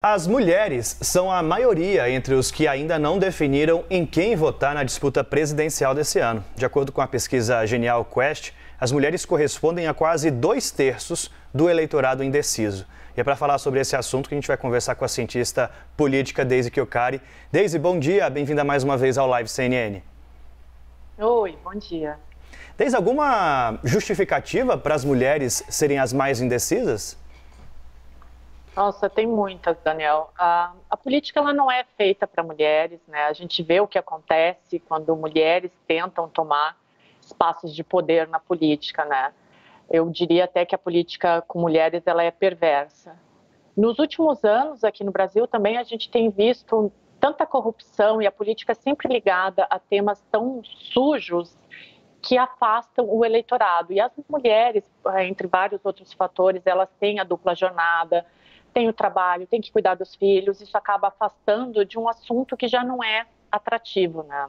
As mulheres são a maioria entre os que ainda não definiram em quem votar na disputa presidencial desse ano. De acordo com a pesquisa Genial Quest, as mulheres correspondem a quase 2/3 do eleitorado indeciso. E é para falar sobre esse assunto que a gente vai conversar com a cientista política Deise Chiocari. Deise, bom dia, bem-vinda mais uma vez ao Live CNN. Oi, bom dia. Deise, alguma justificativa para as mulheres serem as mais indecisas? Nossa, tem muitas, Daniel. A política ela não é feita para mulheres, né? A gente vê o que acontece quando mulheres tentam tomar espaços de poder na política, né? Eu diria até que a política com mulheres ela é perversa. Nos últimos anos, aqui no Brasil também, a gente tem visto tanta corrupção e a política sempre ligada a temas tão sujos que afastam o eleitorado. E as mulheres, entre vários outros fatores, elas têm a dupla jornada, tem o trabalho, tem que cuidar dos filhos, isso acaba afastando de um assunto que já não é atrativo, né?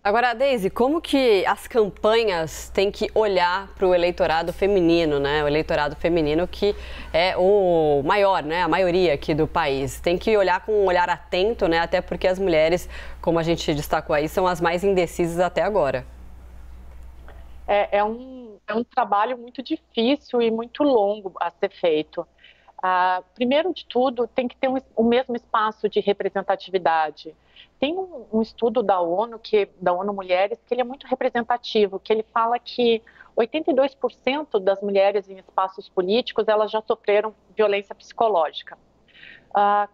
Agora, Deise, como que as campanhas têm que olhar para o eleitorado feminino, né? O eleitorado feminino que é o maior, né? A maioria aqui do país. Tem que olhar com um olhar atento, né? Até porque as mulheres, como a gente destacou aí, são as mais indecisas até agora. É um trabalho muito difícil e muito longo a ser feito. Primeiro de tudo, tem que ter o mesmo espaço de representatividade. Tem um estudo da ONU Mulheres, que ele é muito representativo, que ele fala que 82% das mulheres em espaços políticos, elas já sofreram violência psicológica.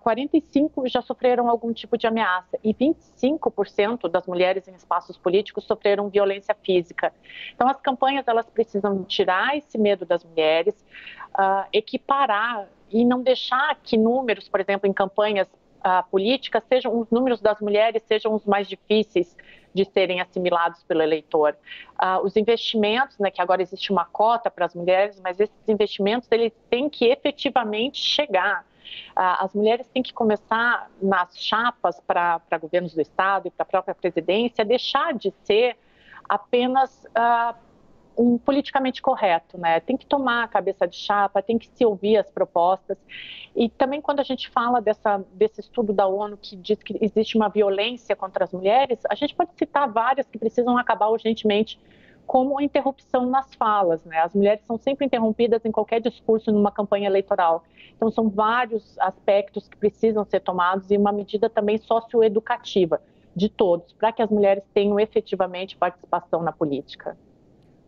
45% já sofreram algum tipo de ameaça e 25% das mulheres em espaços políticos sofreram violência física. Então, as campanhas elas precisam tirar esse medo das mulheres, equiparar e não deixar que números, por exemplo, em campanhas políticas, os números das mulheres sejam os mais difíceis de serem assimilados pelo eleitor. Os investimentos, né, que agora existe uma cota para as mulheres, mas esses investimentos eles têm que efetivamente chegar. As mulheres têm que começar nas chapas para governos do Estado e para a própria presidência, deixar de ser apenas um politicamente correto, né? Tem que tomar a cabeça de chapa, tem que se ouvir as propostas. E também quando a gente fala desse estudo da ONU que diz que existe uma violência contra as mulheres, a gente pode citar várias que precisam acabar urgentemente, como a interrupção nas falas, né? As mulheres são sempre interrompidas em qualquer discurso numa campanha eleitoral. Então, são vários aspectos que precisam ser tomados e uma medida também socioeducativa de todos, para que as mulheres tenham efetivamente participação na política.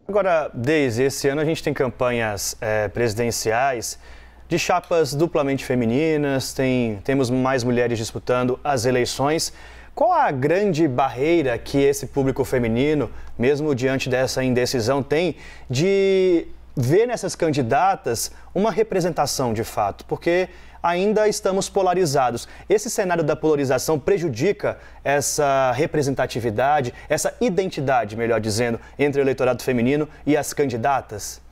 Agora, Deise, esse ano a gente tem campanhas presidenciais de chapas duplamente femininas, temos mais mulheres disputando as eleições. Qual a grande barreira que esse público feminino, mesmo diante dessa indecisão, tem de ver nessas candidatas uma representação de fato? Porque ainda estamos polarizados. Esse cenário da polarização prejudica essa representatividade, essa identidade, melhor dizendo, entre o eleitorado feminino e as candidatas?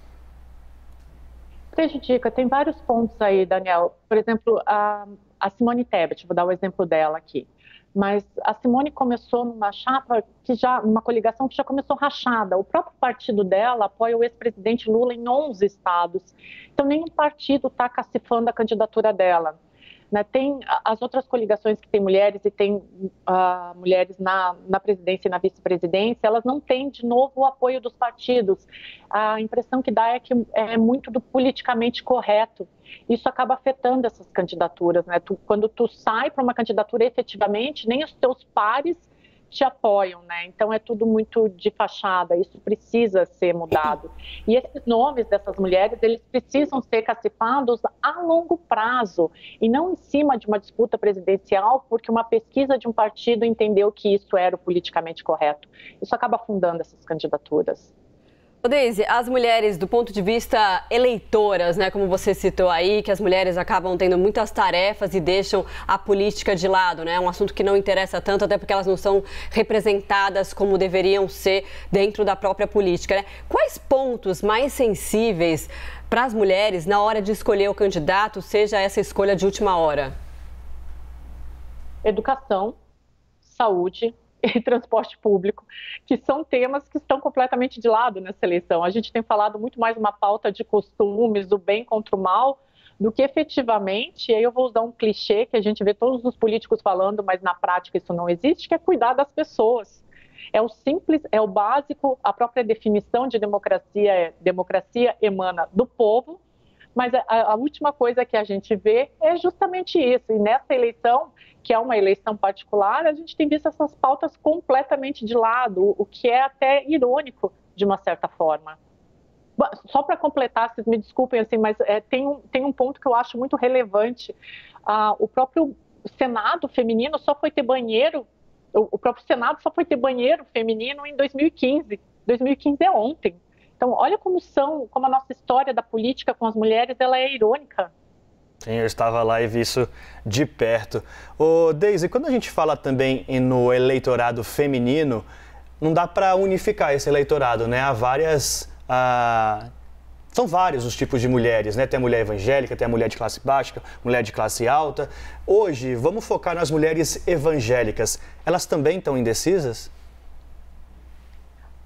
Prejudica, tem vários pontos aí, Daniel. Por exemplo, a Simone Tebet, vou dar o exemplo dela aqui. Mas a Simone começou numa chapa, uma coligação que já começou rachada. O próprio partido dela apoia o ex-presidente Lula em 11 estados. Então, nenhum partido está cacifando a candidatura dela. Né? Tem as outras coligações que tem mulheres e tem mulheres na presidência e na vice-presidência, elas não têm, de novo, o apoio dos partidos. A impressão que dá é que é muito do politicamente correto. Isso acaba afetando essas candidaturas, né? Quando tu sai para uma candidatura, efetivamente, nem os teus pares te apoiam, né? Então é tudo muito de fachada, isso precisa ser mudado. E esses nomes dessas mulheres, eles precisam ser cacifados a longo prazo e não em cima de uma disputa presidencial, porque uma pesquisa de um partido entendeu que isso era o politicamente correto. Isso acaba afundando essas candidaturas. Deise, as mulheres, do ponto de vista eleitoras, né, como você citou aí, que as mulheres acabam tendo muitas tarefas e deixam a política de lado, né? Um assunto que não interessa tanto, até porque elas não são representadas como deveriam ser dentro da própria política, né? Quais pontos mais sensíveis para as mulheres na hora de escolher o candidato, seja essa escolha de última hora? Educação, saúde e transporte público, que são temas que estão completamente de lado nessa eleição. A gente tem falado muito mais uma pauta de costumes, do bem contra o mal, do que efetivamente, e aí eu vou usar um clichê que a gente vê todos os políticos falando, mas na prática isso não existe, que é cuidar das pessoas. É o simples, é o básico, a própria definição de democracia é democracia emana do povo, mas a última coisa que a gente vê é justamente isso. E nessa eleição, que é uma eleição particular, a gente tem visto essas pautas completamente de lado, o que é até irônico de uma certa forma. Só para completar, vocês me desculpem, assim, mas tem um ponto que eu acho muito relevante. O próprio Senado feminino só foi ter banheiro, o próprio Senado só foi ter banheiro feminino em 2015. 2015 é ontem. Então, olha como a nossa história da política com as mulheres, ela é irônica. Sim, eu estava lá e vi isso de perto. Ô, Deise, quando a gente fala também no eleitorado feminino, não dá para unificar esse eleitorado, né? Há várias... São vários os tipos de mulheres, né? Tem a mulher evangélica, tem a mulher de classe baixa, mulher de classe alta. Hoje, vamos focar nas mulheres evangélicas. Elas também estão indecisas?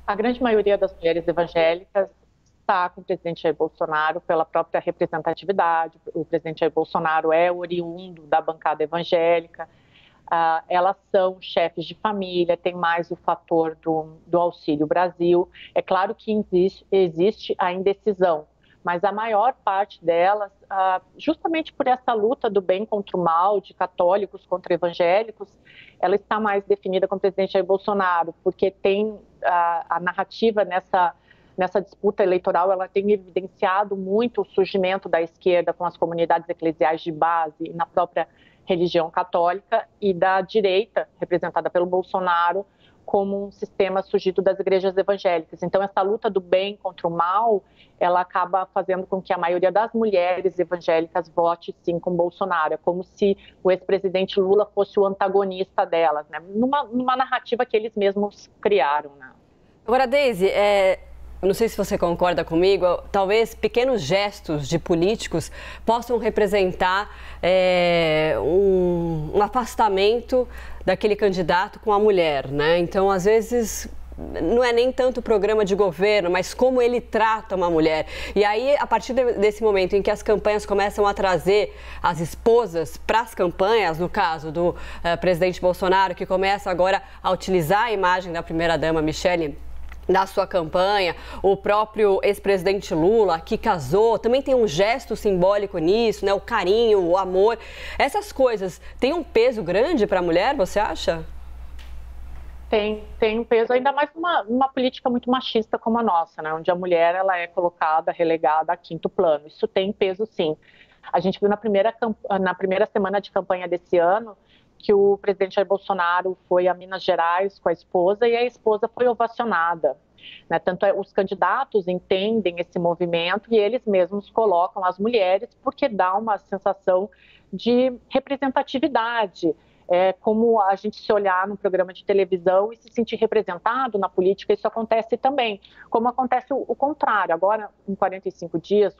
A grande maioria das mulheres evangélicas está com o presidente Jair Bolsonaro pela própria representatividade. O presidente Jair Bolsonaro é oriundo da bancada evangélica. Elas são chefes de família, tem mais o fator do Auxílio Brasil. É claro que existe a indecisão, mas a maior parte delas, justamente por essa luta do bem contra o mal, de católicos contra evangélicos, ela está mais definida com o presidente Jair Bolsonaro, porque tem a narrativa nessa disputa eleitoral, ela tem evidenciado muito o surgimento da esquerda com as comunidades eclesiais de base e na própria religião católica, e da direita, representada pelo Bolsonaro, como um sistema surgido das igrejas evangélicas. Então, essa luta do bem contra o mal, ela acaba fazendo com que a maioria das mulheres evangélicas vote sim com Bolsonaro. É como se o ex-presidente Lula fosse o antagonista delas, né? Numa narrativa que eles mesmos criaram, né? Agora, Deise, não sei se você concorda comigo, talvez pequenos gestos de políticos possam representar um afastamento daquele candidato com a mulher, né? Então, às vezes, não é nem tanto o programa de governo, mas como ele trata uma mulher. E aí, a partir desse momento em que as campanhas começam a trazer as esposas para as campanhas, no caso do presidente Bolsonaro, que começa agora a utilizar a imagem da primeira-dama Michele da sua campanha, o próprio ex-presidente Lula, que casou, também tem um gesto simbólico nisso, né? O carinho, o amor. Essas coisas têm um peso grande para a mulher, você acha? Tem um peso, ainda mais numa política muito machista como a nossa, né? Onde a mulher ela é colocada, relegada a quinto plano. Isso tem peso, sim. A gente viu na primeira semana de campanha desse ano que o presidente Jair Bolsonaro foi a Minas Gerais com a esposa e a esposa foi ovacionada, né? Tanto os candidatos entendem esse movimento e eles mesmos colocam as mulheres porque dá uma sensação de representatividade. É como a gente se olhar num programa de televisão e se sentir representado na política, isso acontece também. Como acontece o contrário. Agora, em 45 dias,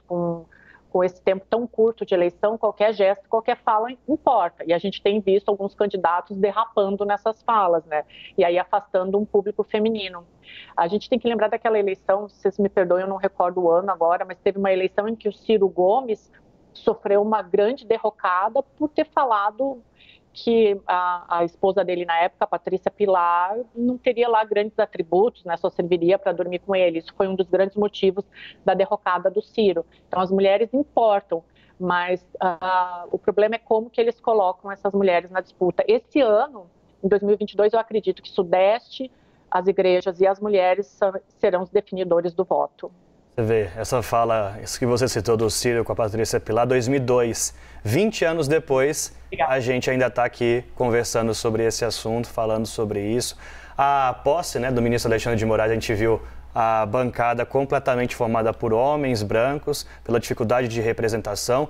com esse tempo tão curto de eleição, qualquer gesto, qualquer fala importa. E a gente tem visto alguns candidatos derrapando nessas falas, né? E aí afastando um público feminino. A gente tem que lembrar daquela eleição, vocês me perdoem, eu não recordo o ano agora, mas teve uma eleição em que o Ciro Gomes sofreu uma grande derrocada por ter falado que a esposa dele na época, a Patrícia Pilar, não teria lá grandes atributos, né? Só serviria para dormir com ele. Isso foi um dos grandes motivos da derrocada do Ciro. Então, as mulheres importam, mas o problema é como que eles colocam essas mulheres na disputa. Esse ano, em 2022, eu acredito que Sudeste, as igrejas e as mulheres serão os definidores do voto. Você vê, essa fala, isso que você citou do Ciro com a Patrícia Pilar, 2002, 20 anos depois, Obrigada. A gente ainda está aqui conversando sobre esse assunto, falando sobre isso. A posse, né, do ministro Alexandre de Moraes, a gente viu a bancada completamente formada por homens brancos, pela dificuldade de representação.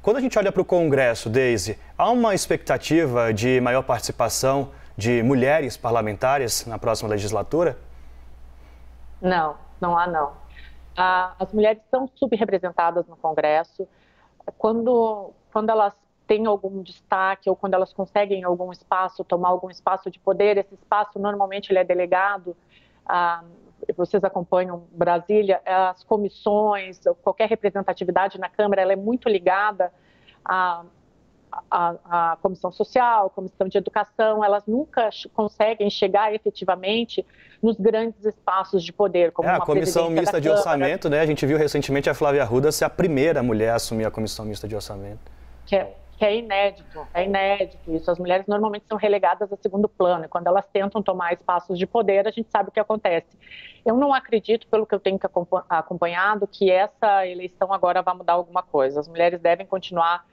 Quando a gente olha para o Congresso, Deise, há uma expectativa de maior participação de mulheres parlamentares na próxima legislatura? Não há não. As mulheres são subrepresentadas no Congresso. Quando elas têm algum destaque ou quando elas conseguem algum espaço, tomar algum espaço de poder, esse espaço normalmente ele é delegado vocês acompanham Brasília, as comissões, qualquer representatividade na Câmara, ela é muito ligada a Comissão Social, a Comissão de Educação, elas nunca conseguem chegar efetivamente nos grandes espaços de poder, como a Comissão Mista de Orçamento, né? A gente viu recentemente a Flávia Arruda ser a primeira mulher a assumir a Comissão Mista de Orçamento. Que é inédito isso. As mulheres normalmente são relegadas a segundo plano, e quando elas tentam tomar espaços de poder, a gente sabe o que acontece. Eu não acredito, pelo que eu tenho acompanhado, que essa eleição agora vai mudar alguma coisa. As mulheres devem continuar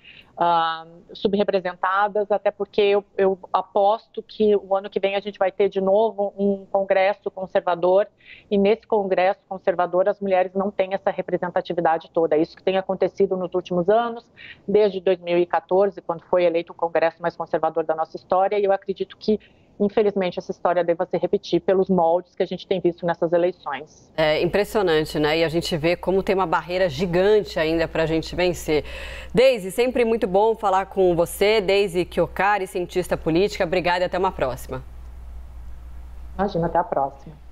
subrepresentadas, até porque eu aposto que o ano que vem a gente vai ter de novo um congresso conservador, e nesse congresso conservador as mulheres não têm essa representatividade toda. É isso que tem acontecido nos últimos anos, desde 2014, quando foi eleito o congresso mais conservador da nossa história, e eu acredito que, infelizmente, essa história deva se repetir pelos moldes que a gente tem visto nessas eleições. É impressionante, né? E a gente vê como tem uma barreira gigante ainda para a gente vencer. Deise, sempre muito bom falar com você. Deise Chiocari, cientista política. Obrigada e até uma próxima. Imagina, até a próxima.